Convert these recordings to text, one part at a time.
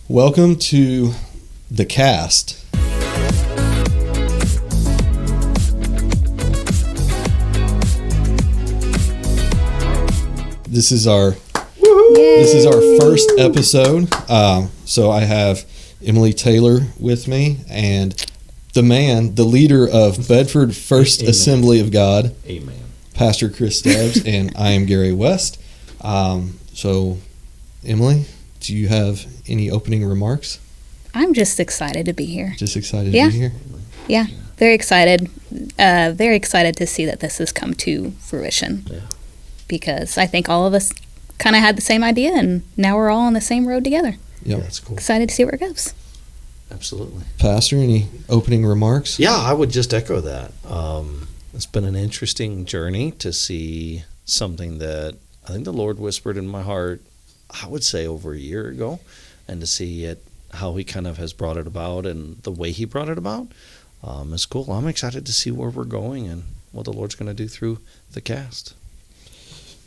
Welcome to The Cast. This is our first episode. So I have Emily Taylor with me and the leader of Bedford First Amen. Assembly of God, Amen. Pastor Chris Stebbs, and I am Gary West. So, Emily, do you have any opening remarks? I'm just excited to be here. Just excited to be here? Yeah, very excited. Very excited to see that this has come to fruition. Yeah. Because I think all of us kind of had the same idea, and now we're all on the same road together. Yep. That's cool. Excited to see where it goes. Absolutely. Pastor, any opening remarks? Yeah, I would just echo that. It's been an interesting journey to see something that I think the Lord whispered in my heart, I would say over a year ago, and to see it, how he kind of has brought it about and the way he brought it about is cool. I'm excited to see where we're going and what the Lord's going to do through the cast.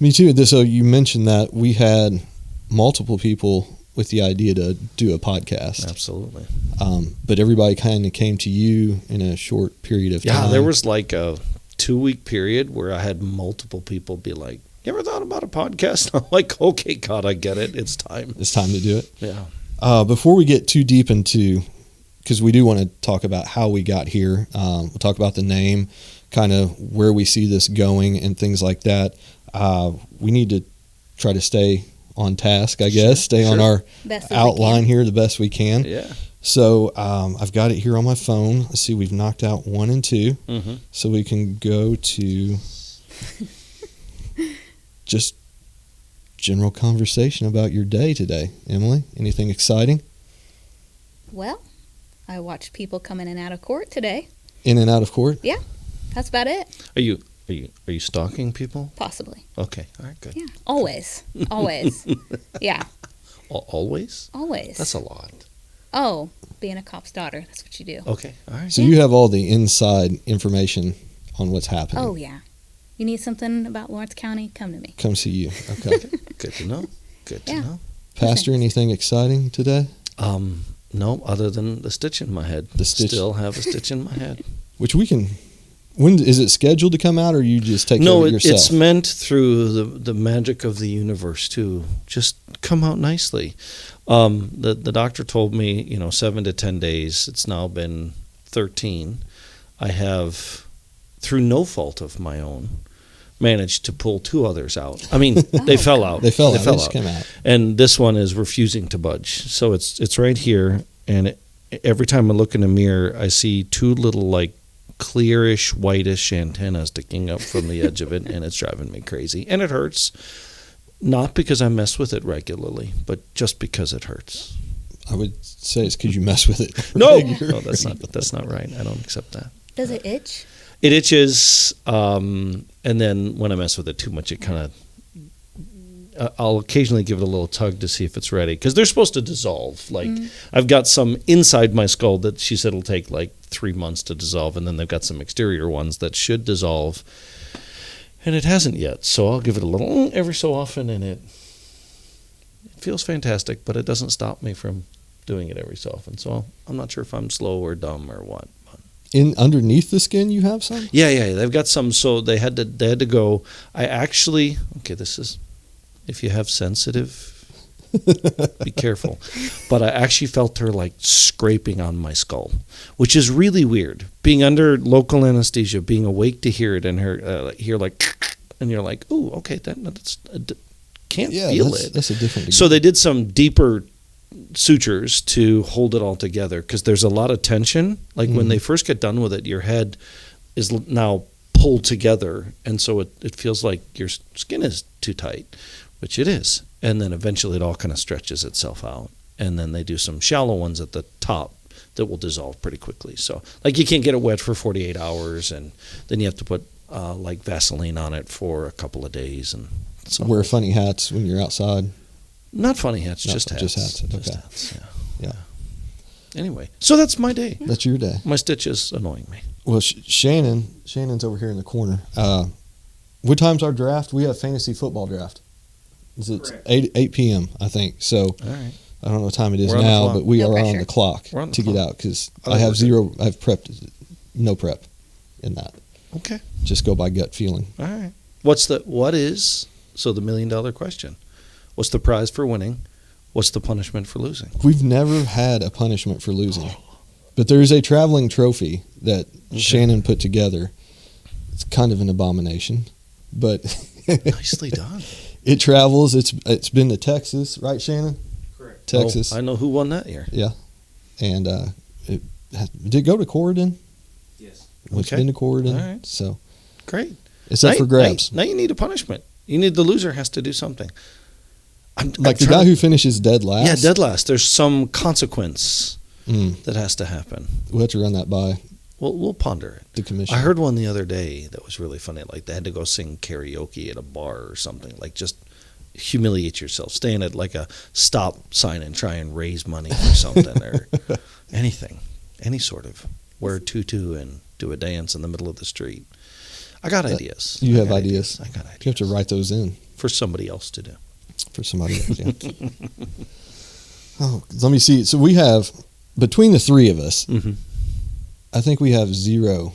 Me too. So you mentioned that we had multiple people with the idea to do a podcast. Absolutely. But everybody kind of came to you in a short period of time. Yeah, there was like a 2-week period where I had multiple people be like, "You ever thought about a podcast?" I'm like, "Okay, God, I get it. It's time." It's time to do it. Yeah. Before we get too deep into, because we do want to talk about how we got here. We'll talk about the name, kind of where we see this going and things like that. We need to try to stay on task, I guess, stay on our outline here the best we can. Yeah. So I've got it here on my phone. Let's see, we've knocked out 1 and 2. Mm-hmm. So we can go to just general conversation about your day today. Emily, anything exciting? Well, I watched people come in and out of court today. In and out of court? Yeah, that's about it. Are you stalking people? Possibly. Okay. All right. Good. Yeah, always. Always. Yeah, Always? always. That's a lot. Oh, being a cop's daughter, that's what you do. Okay. All right. So you have all the inside information on what's happening. Oh, yeah. You need something about Lawrence County? Come to me. Come see you. Okay. Good to know. Good to Yeah. know. Pastor, anything exciting today? No, other than the stitch in my head. The stitch. Still have a stitch in my head. Which we can. When is it scheduled to come out, or you just take care No, of it yourself? it's meant through the magic of the universe to just come out nicely. The doctor told me, 7 to 10 days. It's now been 13. I have, through no fault of my own, managed to pull 2 others out. I mean, they fell out. They fell out. They just came out. And this one is refusing to budge. So it's right here, and every time I look in a mirror, I see 2 little like clearish, whitish antennas sticking up from the edge of it, and it's driving me crazy. And it hurts, not because I mess with it regularly, but just because it hurts. I would say it's because you mess with it. No, regularly. that's not right. I don't accept that. Does it itch? It itches, and then when I mess with it too much, it kind of. I'll occasionally give it a little tug to see if it's ready, because they're supposed to dissolve. Like I've got some inside my skull that she said will take like 3 months to dissolve, and then they've got some exterior ones that should dissolve, and it hasn't yet. So I'll give it a little every so often, and it feels fantastic, but it doesn't stop me from doing it every so often. So I'm not sure if I'm slow or dumb or what. In underneath the skin, you have some? Yeah, they've got some. So they had to go. I actually, this is, if you have sensitive, be careful. But I actually felt her like scraping on my skull, which is really weird. Being under local anesthesia, being awake to hear it, and her hear like, and you're like, "Ooh, okay, that's can't feel it." That's a different degree. So they did some deeper sutures to hold it all together, because there's a lot of tension. Like when they first get done with it, your head is now pulled together, and so it feels like your skin is too tight, which it is. And then eventually it all kind of stretches itself out, and then they do some shallow ones at the top that will dissolve pretty quickly. So like you can't get it wet for 48 hours, and then you have to put like Vaseline on it for a couple of days, and so wear funny hats when you're outside. Not funny hats, just hats. Just hats. Okay. Just hats, Yeah. Anyway, so that's my day. That's your day. My stitch is annoying me. Well, Shannon's over here in the corner. What time's our draft? We have fantasy football draft. Is it 8 p.m., I think. So All right. I don't know what time it is We're on the now, clock. but we No are on pressure. the clock We're on the to get clock. out because Oh, I have we're good. I've prepped no prep in that. Okay. Just go by gut feeling. All right. So the $1 million question. What's the prize for winning? What's the punishment for losing? We've never had a punishment for losing, but there is a traveling trophy that Shannon put together. It's kind of an abomination, but Nicely done. it travels. It's been to Texas, right, Shannon? Correct. Texas. Oh, I know who won that year. Yeah, and did it go to Corridon? Yes. It's Okay. been to Corridon, All right. so Great. it's up for grabs. Now you need a punishment. The loser has to do something. Like the guy who finishes dead last. Yeah, dead last. There's some consequence Mm, that has to happen. we'll have to run that by We'll ponder it. the commission. I heard one the other day that was really funny. Like they had to go sing karaoke at a bar or something. Like just humiliate yourself. Stand at like a stop sign and try and raise money for something or anything. Any sort of wear a tutu and do a dance in the middle of the street. I got ideas. You I have got ideas. I got ideas. You have to write those in For somebody else to do. for somebody else. Yeah. Oh, let me see. So we have between the three of us, Mm-hmm. I think we have 0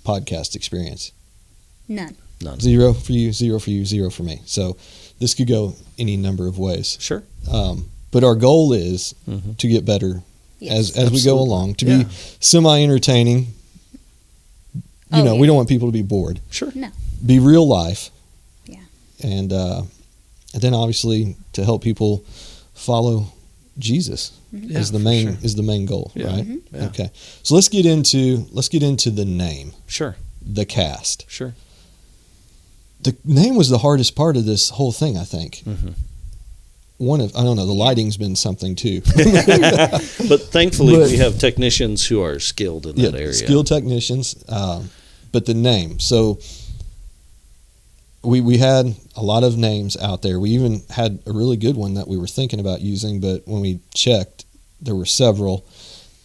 podcast experience. None. None. 0 for you, 0 for you, 0 for me. So this could go any number of ways. Sure. But our goal is Mm-hmm. to get better Yes. as we go Absolutely. along, to Yeah. be semi-entertaining. Oh, We yeah. don't want people to be bored. Sure. No. Be real life. Yeah. And then obviously to help people follow Jesus Yeah, is the for main sure. is the main goal, Yeah. right? Yeah. Okay. So let's get into the name, Sure. the cast. Sure. The name was the hardest part of this whole thing, I think. Mm-hmm. I don't know, the lighting's been something too. But thankfully, But- we have technicians who are skilled in that area. skilled technicians. But the name. So we had a lot of names out there. We even had a really good one that we were thinking about using, but when we checked, there were several,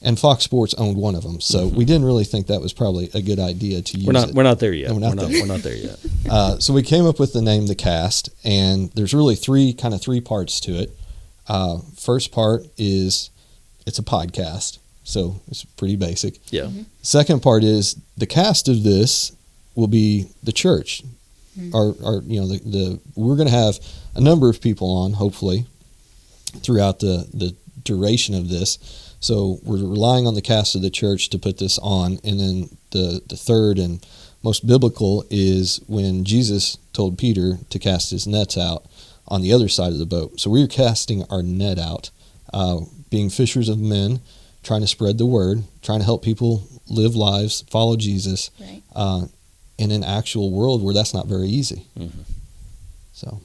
and Fox Sports owned one of them. So we didn't really think that was probably a good idea to use We're not. it. We're not there yet. No, We're not there yet. So we came up with the name The Cast, and there's really three parts to it. First part is it's a podcast, so it's pretty basic. Yeah. Second part is the cast of this will be the church. Our we're going to have a number of people on, hopefully, throughout the duration of this. So we're relying on the cast of the church to put this on, and then the third and most biblical is when Jesus told Peter to cast his nets out on the other side of the boat. So we're casting our net out, being fishers of men, trying to spread the word, trying to help people live lives, follow Jesus, Right. in an actual world where that's not very easy. Mhm. So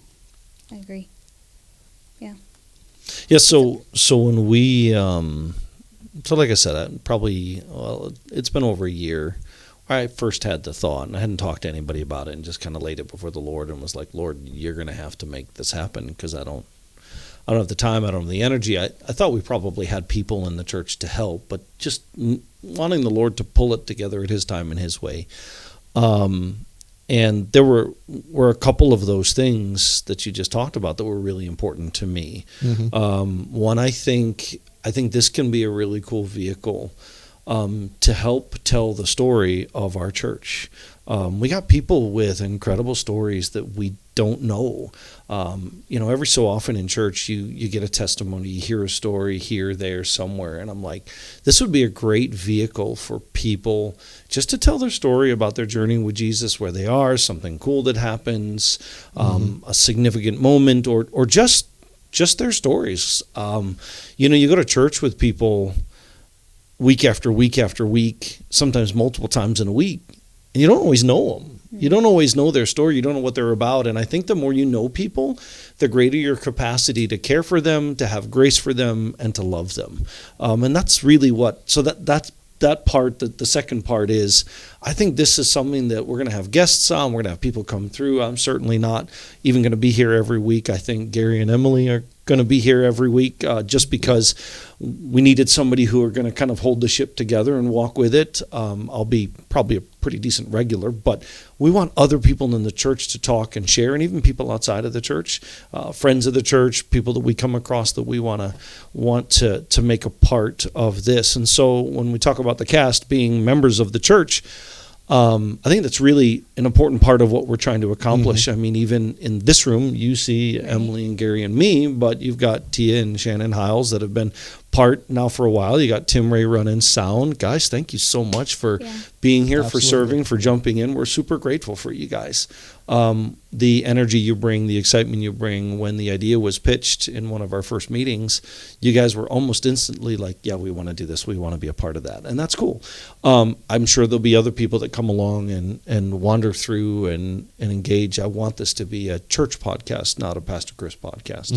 I agree. Yeah. So when we, like I said, it's been over a year. I first had the thought, and I hadn't talked to anybody about it, and just kind of laid it before the Lord, and was like, Lord, you're going to have to make this happen because I don't have the time, I don't have the energy. I thought we probably had people in the church to help, but just wanting the Lord to pull it together at His time and His way. And there were a couple of those things that you just talked about that were really important to me. One, I think this can be a really cool vehicle to help tell the story of our church. We got people with incredible stories that we don't know. Every so often in church, you get a testimony, you hear a story here, there, somewhere, and I'm like, this would be a great vehicle for people just to tell their story about their journey with Jesus, where they are, something cool that happens, a significant moment, or just their stories. You go to church with people week after week after week, sometimes multiple times in a week, and you don't always know them. You don't always know their story. You don't know what they're about. And I think the more you know people, the greater your capacity to care for them, to have grace for them, and to love them. And that's really that part, the second part is, I think this is something that we're going to have guests on. We're going to have people come through. I'm certainly not even going to be here every week. I think Gary and Emily are going to be here every week just because we needed somebody who are going to kind of hold the ship together and walk with it. I'll be probably a pretty decent regular, but we want other people in the church to talk and share, and even people outside of the church, friends of the church, people that we come across that we want to make a part of this. And so when we talk about the cast being members of the church, I think that's really an important part of what we're trying to accomplish. I mean, even in this room, you see Emily and Gary and me, but you've got Tia and Shannon Hiles that have been part now for a while. You got Tim Ray running sound. Guys, thank you so much for being here, for serving, for jumping in. We're super grateful for you guys. The energy you bring, the excitement you bring. When the idea was pitched in one of our first meetings, you guys were almost instantly like, yeah, we want to do this. We want to be a part of that. And that's cool. I'm sure there'll be other people that come along and wander through and engage. I want this to be a church podcast, not a Pastor Chris podcast.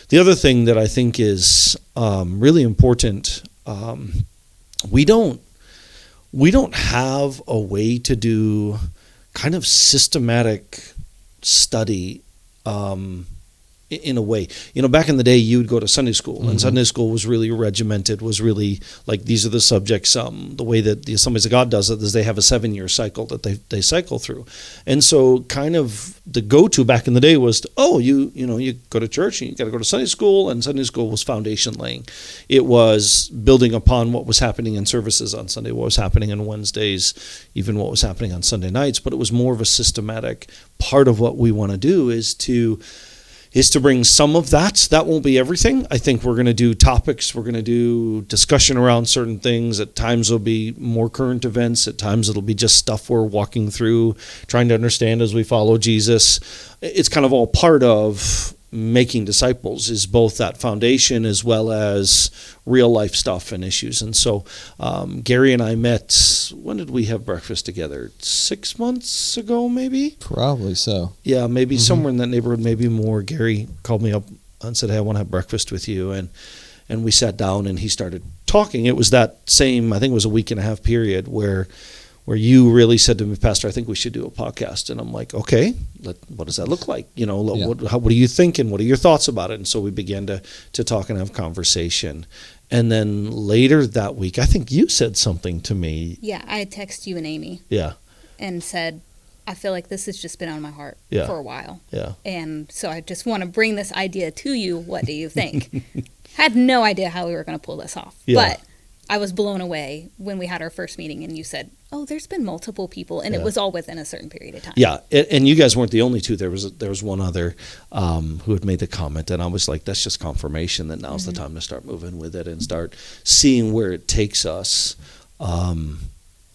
The other thing that I think is really important, we don't have a way to do kind of systematic study in a way. You know, back in the day, you would go to Sunday school, and Sunday school was really regimented, was really like, these are the subjects. The way that the Assemblies of God does it is they have a 7-year cycle that they cycle through. And so kind of the go-to back in the day was, you go to church and you got to go to Sunday school, and Sunday school was foundation laying. It was building upon what was happening in services on Sunday, what was happening on Wednesdays, even what was happening on Sunday nights, but it was more of a systematic part of what we want to do is to bring some of that. That won't be everything. I think we're going to do topics. We're going to do discussion around certain things. At times there'll be more current events. At times it'll be just stuff we're walking through, trying to understand as we follow Jesus. It's kind of all part of making disciples, is both that foundation as well as real life stuff and issues. And so Gary and I met, when did we have breakfast together? 6 months ago, maybe? Probably so. Yeah, maybe somewhere in that neighborhood, maybe more. Gary called me up and said, hey, I want to have breakfast with you. And we sat down and he started talking. It was that same, I think it was a week and a half period where you really said to me, Pastor, I think we should do a podcast. And I'm like, okay, what does that look like? You know, what are you thinking? What are your thoughts about it? And so we began to talk and have conversation. And then later that week, I think you said something to me. Yeah, I had texted you and Amy. Yeah. And said, I feel like this has just been on my heart for a while. Yeah. And so I just want to bring this idea to you. What do you think? Had no idea how we were going to pull this off. Yeah. But I was blown away when we had our first meeting and you said, oh, there's been multiple people, and it was all within a certain period of time. Yeah, and you guys weren't the only two. There was one other who had made the comment, and I was like, that's just confirmation that now's the time to start moving with it and start seeing where it takes us. And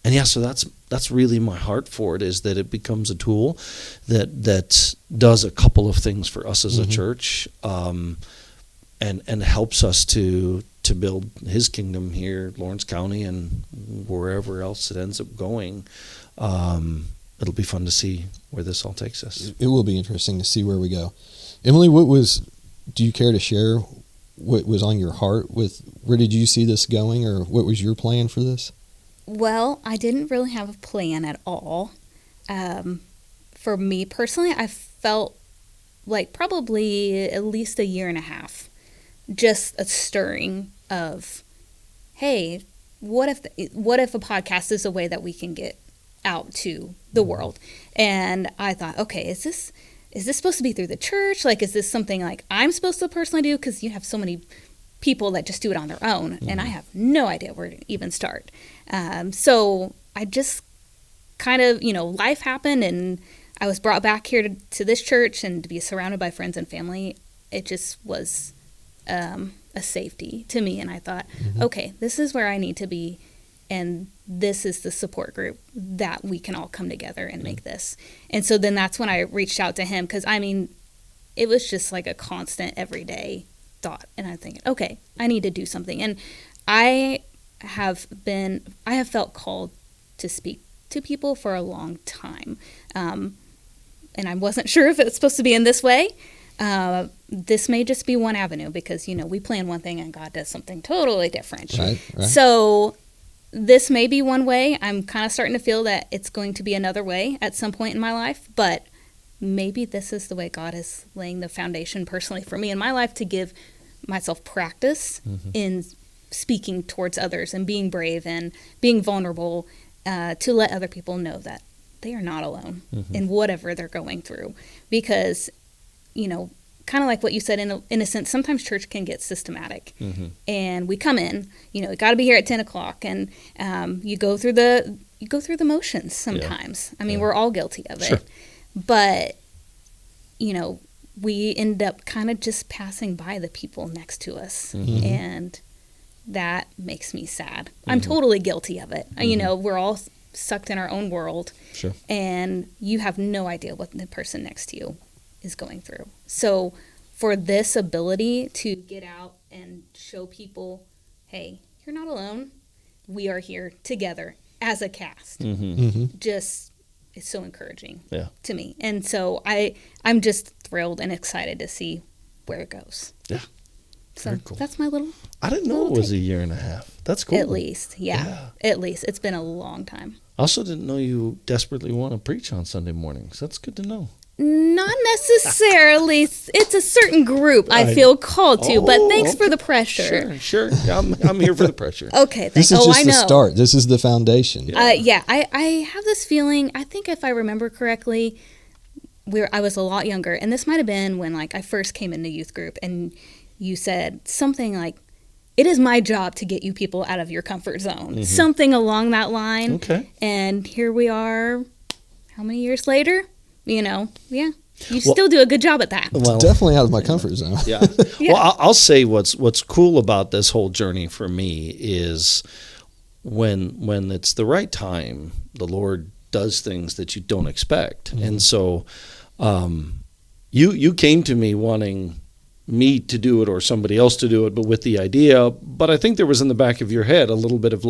yeah, so that's really my heart for it, is that it becomes a tool that does a couple of things for us as a church, and helps us to build his kingdom here, Lawrence County, and wherever else it ends up going. It'll be fun to see where this all takes us. It will be interesting to see where we go. Emily, do you care to share what was on your heart where did you see this going, or what was your plan for this? Well, I didn't really have a plan at all. For me personally, I felt like probably at least a year and a half, just a stirring of, hey, what if a podcast is a way that we can get out to the world? And I thought, okay, is this supposed to be through the church? Like, is this something like I'm supposed to personally do? Because you have so many people that just do it on their own, and I have no idea where to even start. So I just kind of, life happened, and I was brought back here to this church, and to be surrounded by friends and family, it just was a safety to me. And I thought, okay, this is where I need to be, and this is the support group that we can all come together and make this. And so then that's when I reached out to him, because it was just like a constant everyday thought, and I'm thinking, okay, I need to do something. And I have felt called to speak to people for a long time, and I wasn't sure if it was supposed to be in this way. This may just be one avenue, because we plan one thing and God does something totally different. Right. So this may be one way. I'm kind of starting to feel that it's going to be another way at some point in my life, but maybe this is the way God is laying the foundation personally for me in my life to give myself practice in speaking towards others and being brave and being vulnerable, to let other people know that they are not alone in whatever they're going through. Because, kind of like what you said, in a sense, sometimes church can get systematic. And we come in, we got to be here at 10 o'clock, and you go through the motions sometimes. I mean, we're all guilty of it. Sure. But, we end up kind of just passing by the people next to us. And that makes me sad. I'm totally guilty of it. We're all sucked in our own world. Sure. And you have no idea what the person next to you is going through. So for this ability to get out and show people, hey, you're not alone. We are here together as a cast. Just, it's so encouraging to me. And so I'm just thrilled and excited to see where it goes. Yeah. So Very cool. that's my little... I didn't know it was a year and a half. That's cool. At least, yeah. At least. It's been a long time. I also didn't know you desperately want to preach on Sunday mornings. That's good to know. Not necessarily. It's a certain group I feel called to, but thanks for the pressure. Sure. I'm here for the pressure. Okay. This is just the start. This is the foundation. I have this feeling, I think if I remember correctly, I was a lot younger, and this might have been when I first came into youth group, and you said something like, it is my job to get you people out of your comfort zone. Something along that line. Okay. And here we are, how many years later? You still do a good job at that. Well, definitely out of my comfort zone. Yeah. Well, I'll say what's cool about this whole journey for me is when it's the right time, the Lord does things that you don't expect. And so you came to me wanting me to do it or somebody else to do it, but with the idea. But I think there was in the back of your head a little bit of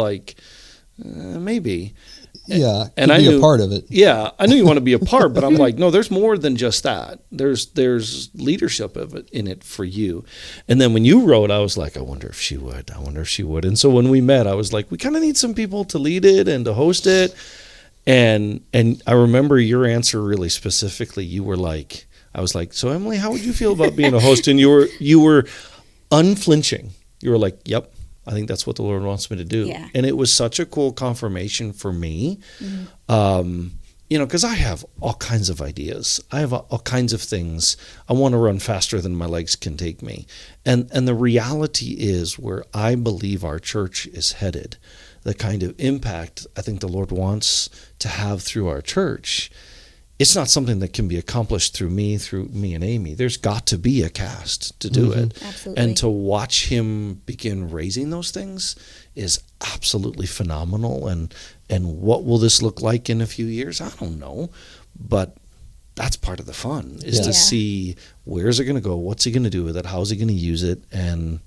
maybe. Yeah, and I knew a part of it. Yeah, I knew you want to be a part, but I'm like, no, there's more than just that. There's leadership of it in it for you. And then when you wrote, I was like, I wonder if she would. And so when we met, I was like, we kind of need some people to lead it and to host it. And I remember your answer really specifically. You were like, I was like, so Emily, how would you feel about being a host? And you were unflinching. You were like, yep. I think that's what the Lord wants me to do. Yeah. And it was such a cool confirmation for me, because I have all kinds of ideas. I have all kinds of things. I want to run faster than my legs can take me. And the reality is where I believe our church is headed, the kind of impact I think the Lord wants to have through our church, it's not something that can be accomplished through me and Amy. There's got to be a cast to do it. Absolutely. And to watch him begin raising those things is absolutely phenomenal. And what will this look like in a few years? I don't know. But that's part of the fun, is to see where's it going to go, what's he going to do with it, how's he going to use it, and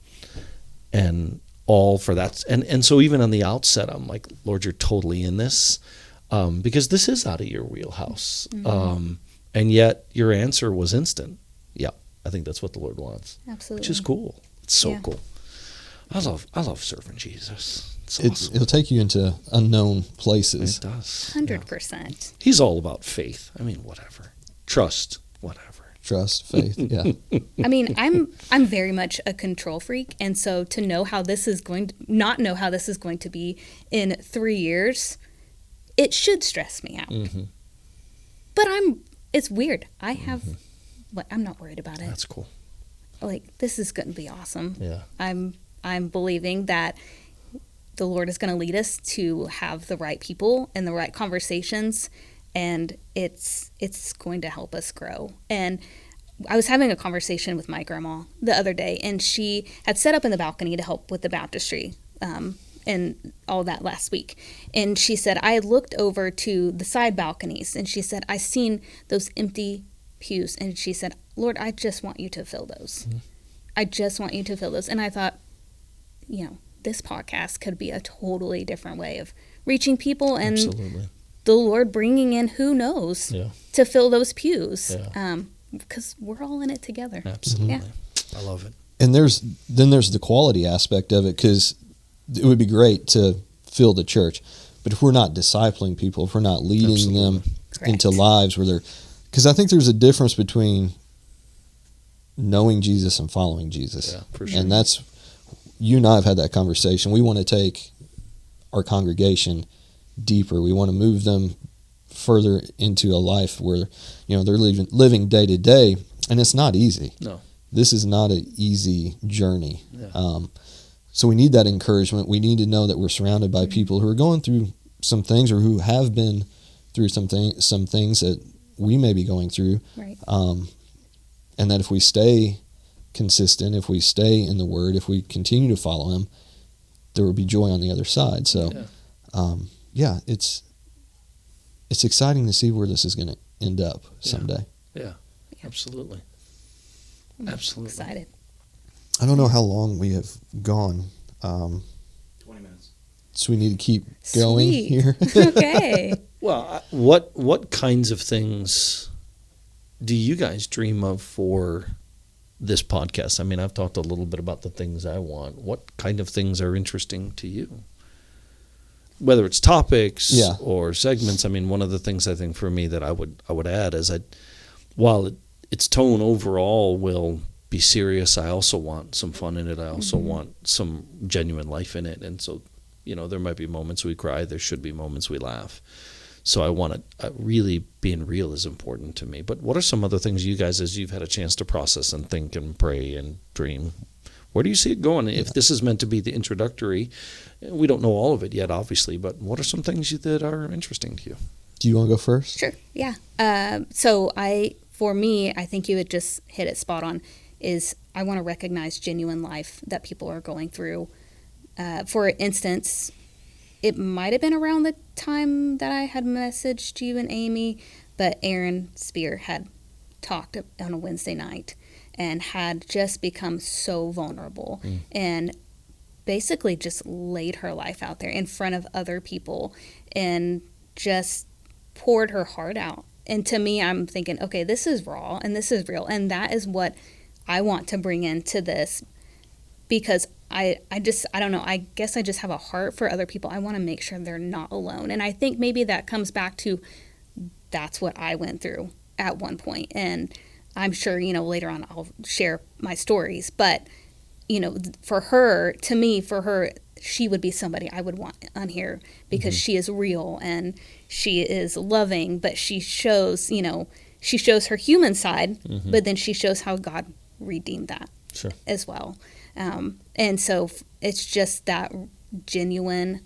all for that. And so even on the outset, I'm like, Lord, you're totally in this. Because this is out of your wheelhouse. And yet your answer was instant. Yeah, I think that's what the Lord wants. Absolutely. Which is cool. It's so cool. I love serving Jesus. It's awesome. It'll take you into unknown places. It does. 100%. Yeah. He's all about faith. I mean, whatever. Trust, whatever. Trust, faith, yeah. I mean, I'm very much a control freak, and so to know how this is going to, not know how this is going to be in 3 years, it should stress me out. But it's weird. I'm not worried about it. That's cool. This is going to be awesome. Yeah. I'm believing that the Lord is going to lead us to have the right people and the right conversations, and it's going to help us grow. And I was having a conversation with my grandma the other day, and she had set up in the balcony to help with the baptistry and all that last week. And she said, I had looked over to the side balconies, and she said, I seen those empty pews. And she said, Lord, I just want you to fill those. I just want you to fill those. And I thought, this podcast could be a totally different way of reaching people, and the Lord bringing in who knows to fill those pews. Because we're all in it together. Absolutely. Yeah. I love it. And there's the quality aspect of it, because it would be great to fill the church, but if we're not discipling people, if we're not leading them into lives where they're because I think there's a difference between knowing Jesus and following Jesus. Yeah, for sure. And that's, you and I have had that conversation. We want to take our congregation deeper. We want to move them further into a life where, you know, they're living day to day, and it's not easy. No. This is not an easy journey. Yeah. So we need that encouragement. We need to know that we're surrounded by people who are going through some things, or who have been through some things that we may be going through. Right. And that if we stay consistent, if we stay in the Word, if we continue to follow Him, there will be joy on the other side. So, it's exciting to see where this is going to end up someday. Yeah, absolutely. I'm Absolutely. excited. I don't know how long we have gone. 20 minutes. So we need to keep going Sweet. here. Okay. Well, what kinds of things do you guys dream of for this podcast? I mean, I've talked a little bit about the things I want. What kind of things are interesting to you? Whether it's topics or segments. I mean, one of the things I think for me that I would add is while its tone overall will be serious, I also want some fun in it. I also want some genuine life in it. And so, you know, there might be moments we cry. There should be moments we laugh. So I want to really, being real is important to me. But what are some other things you guys, as you've had a chance to process and think and pray and dream, where do you see it going? If this is meant to be the introductory, we don't know all of it yet, obviously, but what are some things that are interesting to you? Do you want to go first? Sure. Yeah. So for me, I think you had just hit it spot on, is I want to recognize genuine life that people are going through. For instance, it might have been around the time that I had messaged you and Amy, but Aaron Spear had talked on a Wednesday night and had just become so vulnerable and basically just laid her life out there in front of other people and just poured her heart out. And to me, I'm thinking, okay, this is raw and this is real. And that is what I want to bring into this, because I don't know, I guess I just have a heart for other people. I want to make sure they're not alone. And I think maybe that comes back to, that's what I went through at one point. And I'm sure, you know, later on I'll share my stories. But, you know, for her, she would be somebody I would want on here, because she is real and she is loving, but she shows her human side, but then she shows how God redeemed that as well. And so it's just that genuine,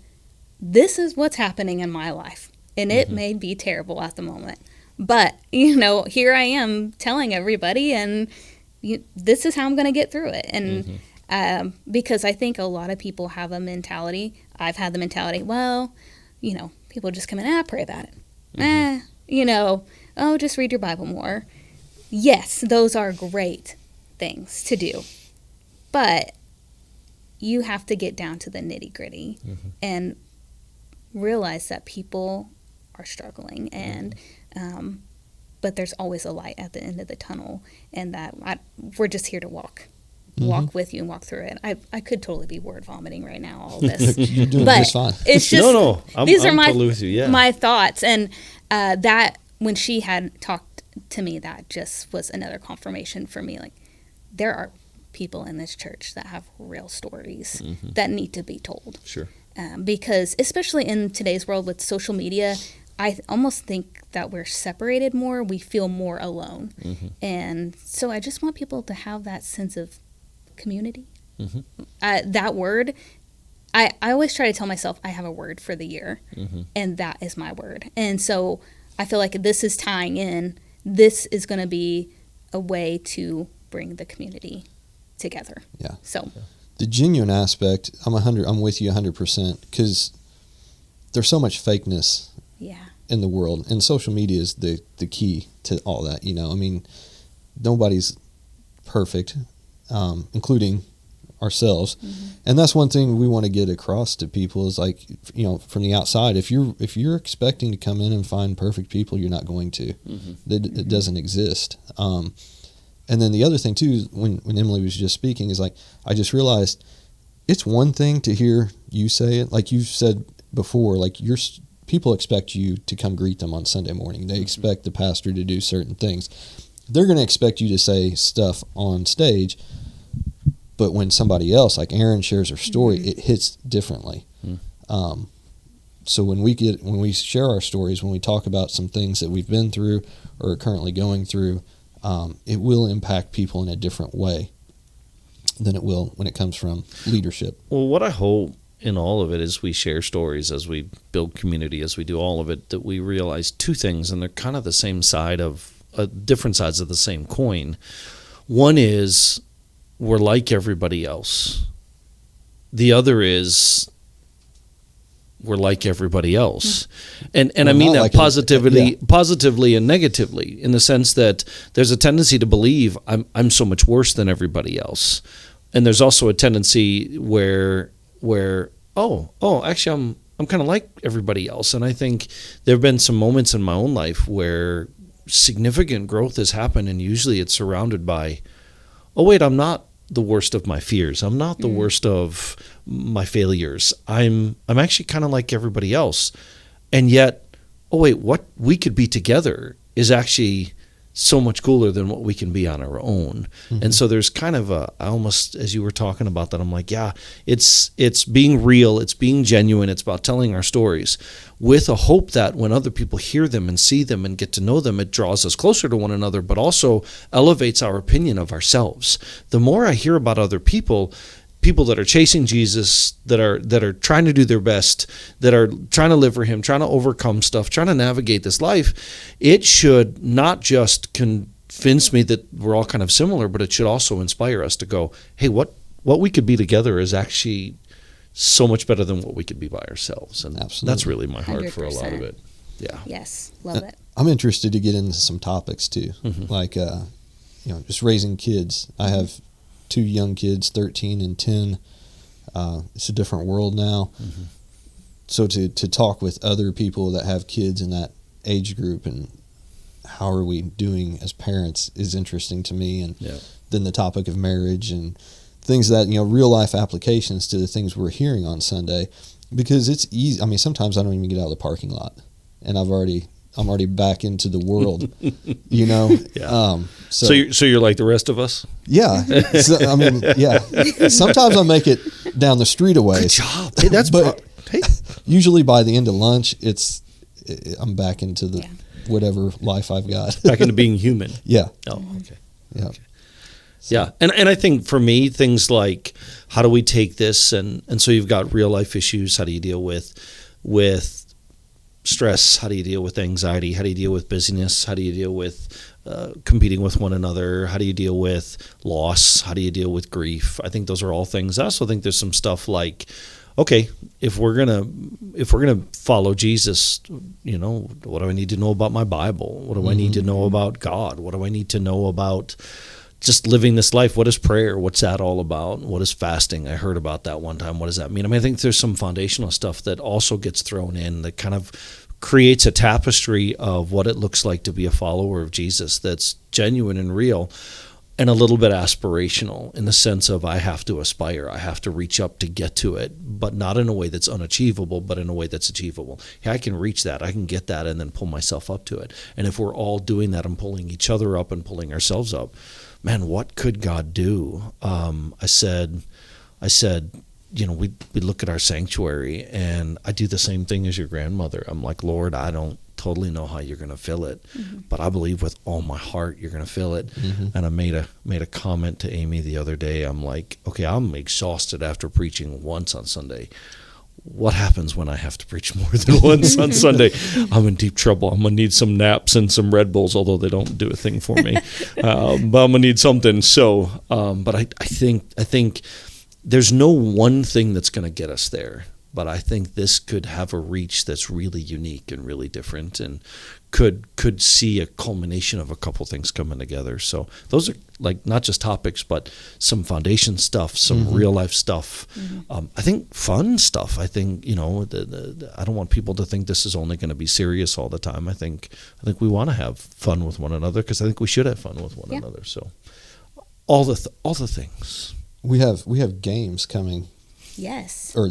this is what's happening in my life. And it may be terrible at the moment, but, you know, here I am telling everybody, and this is how I'm going to get through it. And because I think a lot of people have a mentality, I've had the mentality, well, you know, people just come in, pray about it. You know, just read your Bible more. Yes, those are great things to do. But you have to get down to the nitty-gritty and realize that people are struggling, and but there's always a light at the end of the tunnel, and that we're just here to walk with you and walk through it. I could totally be word vomiting right now, all this. You're doing but just fine. It's just I'm totally with you. Yeah. my thoughts, and that when she had talked to me, that just was another confirmation for me. Like, there are people in this church that have real stories that need to be told. Sure. Because especially in today's world with social media, I almost think that we're separated more. We feel more alone. And so I just want people to have that sense of community. That word, I always try to tell myself I have a word for the year, and that is my word. And so I feel like this is tying in. This is going to be a way to bring the community together. Yeah. So the genuine aspect, I'm with you 100%, because there's so much fakeness in the world, and social media is the key to all that. You know, I mean, nobody's perfect, including ourselves, and that's one thing we want to get across to people is, like, you know, from the outside, if you're expecting to come in and find perfect people, you're not going to. It doesn't exist. And then the other thing too, when Emily was just speaking, is like, I just realized it's one thing to hear you say it, like you said before, like people expect you to come greet them on Sunday morning. They expect the pastor to do certain things. They're going to expect you to say stuff on stage, but when somebody else, like Aaron, shares her story, it hits differently. So when we share our stories, when we talk about some things that we've been through or are currently going through, it will impact people in a different way than it will when it comes from leadership. Well, what I hope in all of it is we share stories as we build community, as we do all of it, that we realize two things, and they're kind of the same side of different sides of the same coin. One is we're like everybody else. The other is we're like everybody else. And I mean that positively and negatively, in the sense that there's a tendency to believe I'm so much worse than everybody else. And there's also a tendency where actually I'm kind of like everybody else. And I think there have been some moments in my own life where significant growth has happened, and usually it's surrounded by, oh wait, I'm not the worst of my fears. I'm not the worst of my failures. I'm actually kind of like everybody else. And yet, oh wait, what we could be together is actually so much cooler than what we can be on our own. And so there's kind of I almost, as you were talking about that, I'm like, yeah, it's being real, it's being genuine, it's about telling our stories with a hope that when other people hear them and see them and get to know them, it draws us closer to one another, but also elevates our opinion of ourselves. The more I hear about other people that are chasing Jesus, that are trying to do their best, that are trying to live for him, trying to overcome stuff, trying to navigate this life, it should not just convince me that we're all kind of similar, but it should also inspire us to go, hey, what we could be together is actually so much better than what we could be by ourselves. And Absolutely. That's really my heart 100%. For a lot of it. Yeah. Yes. Love it. I'm interested to get into some topics too, like just raising kids. I have 2 young kids, 13 and 10. It's a different world now. So to talk with other people that have kids in that age group and how are we doing as parents is interesting to me. And then the topic of marriage and things that, real life applications to the things we're hearing on Sunday, because it's easy. I mean, sometimes I don't even get out of the parking lot and I'm already back into the world, Yeah. So you're like the rest of us? Yeah. Sometimes I make it down the street away. Good job. Hey, usually by the end of lunch, I'm back into the whatever life I've got. Back into being human. Yeah. Oh, okay. Yeah. Okay. Yeah. And I think for me, things like how do we take this and so you've got real life issues. How do you deal with stress? How do you deal with anxiety? How do you deal with busyness? How do you deal with competing with one another? How do you deal with loss? How do you deal with grief? I think those are all things. I also think there's some stuff like, okay, if we're gonna follow Jesus, what do I need to know about my Bible? What do I need to know about God? What do I need to know about just living this life? What is prayer? What's that all about? What is fasting? I heard about that one time. What does that mean? I mean, I think there's some foundational stuff that also gets thrown in that kind of creates a tapestry of what it looks like to be a follower of Jesus that's genuine and real and a little bit aspirational in the sense of I have to aspire. I have to reach up to get to it, but not in a way that's unachievable, but in a way that's achievable. Yeah, I can reach that. I can get that and then pull myself up to it. And if we're all doing that and pulling each other up and pulling ourselves up, man, what could God do? I said, we look at our sanctuary, and I do the same thing as your grandmother. I'm like, Lord, I don't totally know how you're going to fill it, but I believe with all my heart you're going to fill it. And I made a comment to Amy the other day. I'm like, okay, I'm exhausted after preaching once on Sunday. What happens when I have to preach more than once on Sunday? I'm in deep trouble. I'm going to need some naps and some Red Bulls, although they don't do a thing for me. But I'm going to need something. So, but I think there's no one thing that's going to get us there. But I think this could have a reach that's really unique and really different and could see a culmination of a couple things coming together. So those are like not just topics, but some foundation stuff, some real life stuff. I think fun stuff. I think, I don't want people to think this is only going to be serious all the time. I think we want to have fun with one another because I think we should have fun with one another. So all the things. We have games coming. Yes. Or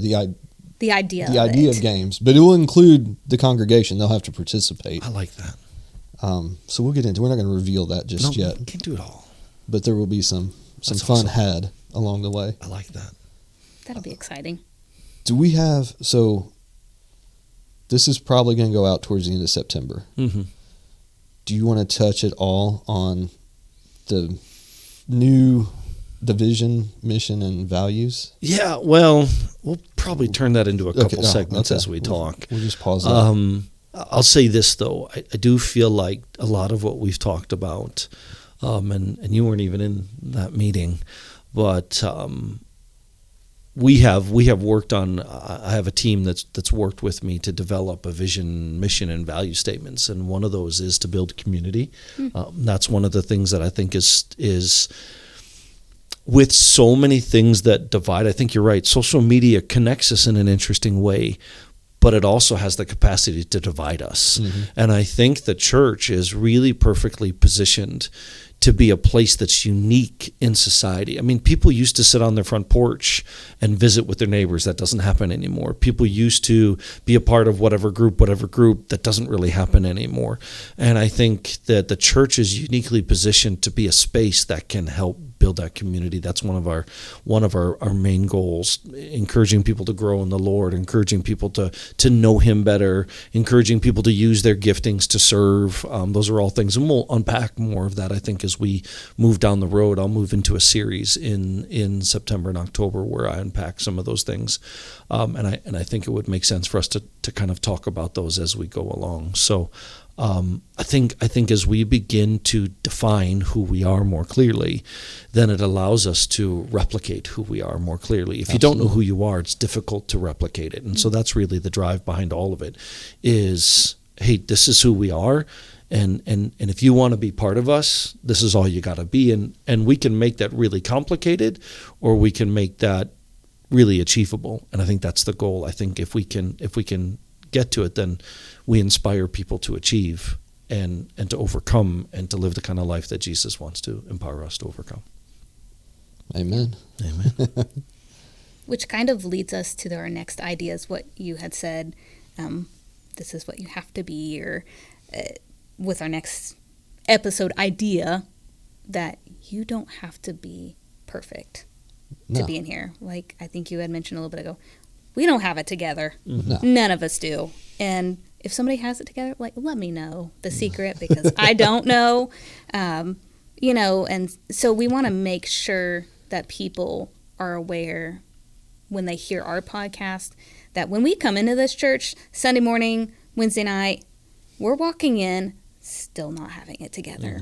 the idea the of idea it. of games, but it will include the congregation. They'll have to participate. I like that. So we'll get into. We're not going to reveal that just yet, Can't do it all. but there will be some That's fun awesome. had along the way. I like that. That'll be exciting. Do we have so? This is probably going to go out towards the end of September. Mm-hmm. Do you want to touch at all on the new division, mission, and values? Yeah, well, we'll probably turn that into a couple Okay, segments okay. as we talk. We'll just pause that. I'll say this, though. I do feel like a lot of what we've talked about, and you weren't even in that meeting, but we have worked on. I have a team that's worked with me to develop a vision, mission, and value statements, and one of those is to build community. That's one of the things that I think is with so many things that divide. I think you're right. Social media connects us in an interesting way, but it also has the capacity to divide us. And I think the church is really perfectly positioned to be a place that's unique in society. I mean, people used to sit on their front porch and visit with their neighbors. That doesn't happen anymore. People used to be a part of whatever group. That doesn't really happen anymore. And I think that the church is uniquely positioned to be a space that can help build that community. That's one of our main goals, encouraging people to grow in the Lord, encouraging people to know Him better, encouraging people to use their giftings to serve. Those are all things, and we'll unpack more of that, I think, as we move down the road. I'll move into a series in September and October where I unpack some of those things, and I think it would make sense for us to kind of talk about those as we go along. So I think as we begin to define who we are more clearly, then it allows us to replicate who we are more clearly. If you don't know who you are, it's difficult to replicate it. And so that's really the drive behind all of it is, hey, this is who we are. And if you want to be part of us, this is all you got to be. And we can make that really complicated, or we can make that really achievable. And I think that's the goal. I think if we can get to it, then we inspire people to achieve and to overcome and to live the kind of life that Jesus wants to empower us to overcome. Amen. Which kind of leads us to our next ideas, what you had said, this is what you have to be, or with our next episode idea, that you don't have to be perfect to be in here. Like I think you had mentioned a little bit ago, we don't have it together. No. None of us do. And if somebody has it together, like, let me know the secret, because I don't know. And so we want to make sure that people are aware when they hear our podcast that when we come into this church Sunday morning, Wednesday night, we're walking in still not having it together.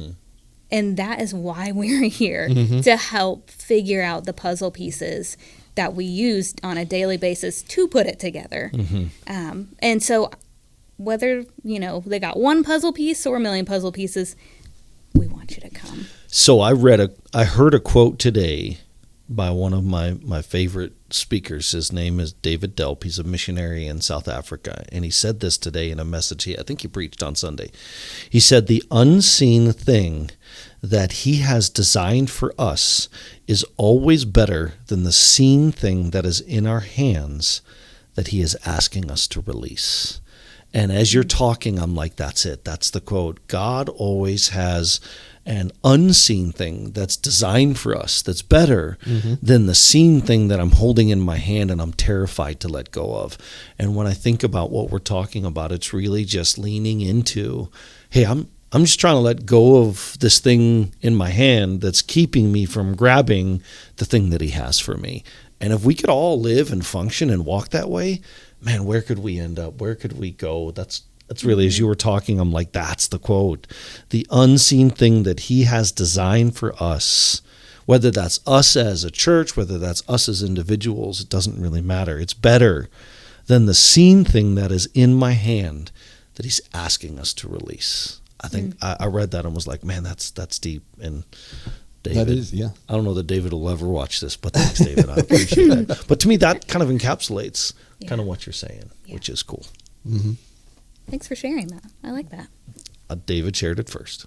And that is why we're here, to help figure out the puzzle pieces that we use on a daily basis to put it together. And so whether, they got one puzzle piece or a million puzzle pieces, we want you to come. So I heard a quote today by one of my favorite speakers. His name is David Delp. He's a missionary in South Africa. And he said this today in a message I think he preached on Sunday. He said, the unseen thing that He has designed for us is always better than the seen thing that is in our hands that He is asking us to release. And as you're talking, I'm like, that's it. That's the quote. God always has an unseen thing that's designed for us that's better than the seen thing that I'm holding in my hand and I'm terrified to let go of. And when I think about what we're talking about, it's really just leaning into, hey, I'm just trying to let go of this thing in my hand that's keeping me from grabbing the thing that He has for me. And if we could all live and function and walk that way, man, where could we end up? Where could we go? That's really, as you were talking, I'm like, that's the quote. The unseen thing that He has designed for us, whether that's us as a church, whether that's us as individuals, it doesn't really matter. It's better than the seen thing that is in my hand that He's asking us to release. I think I read that and was like, man, that's deep. And David, that is, yeah. I don't know that David will ever watch this, but thanks, David. I appreciate that. But to me, that kind of encapsulates kind of what you're saying, which is cool. Thanks for sharing that. I like that. David shared it first.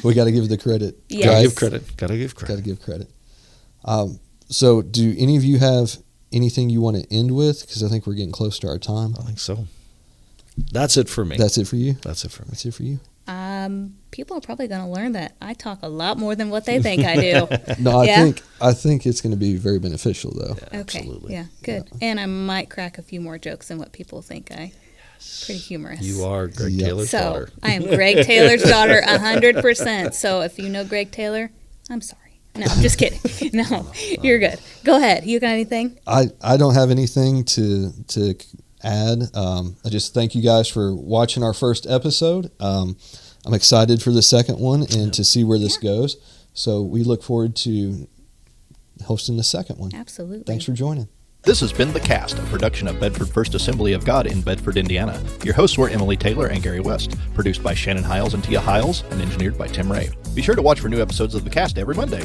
We got to give the credit. Yes. Gotta give credit. Gotta give credit. Got to give credit. So do any of you have anything you want to end with? Because I think we're getting close to our time. I think so. That's it for me. That's it for you? That's it for me. That's it for you? People are probably going to learn that I talk a lot more than what they think I do. No, Yeah? I think it's going to be very beneficial, though. Yeah, Okay. absolutely. Yeah, good. And I might crack a few more jokes than what people think. Pretty humorous. You are Greg Yep. Taylor's So daughter. I am Greg Taylor's daughter, 100%. So if you know Greg Taylor, I'm sorry. No, I'm just kidding. No, you're good. Go ahead. You got anything? I don't have anything to add. I just thank you guys for watching our first episode. I'm excited for the second one and to see where this goes. So we look forward to hosting the second one. Absolutely. Thanks for joining. This has been The Cast, a production of Bedford First Assembly of God in Bedford, Indiana. Your hosts were Emily Taylor and Gary West, produced by Shannon Hiles and Tia Hiles, and engineered by Tim Ray. Be sure to watch for new episodes of The Cast every Monday.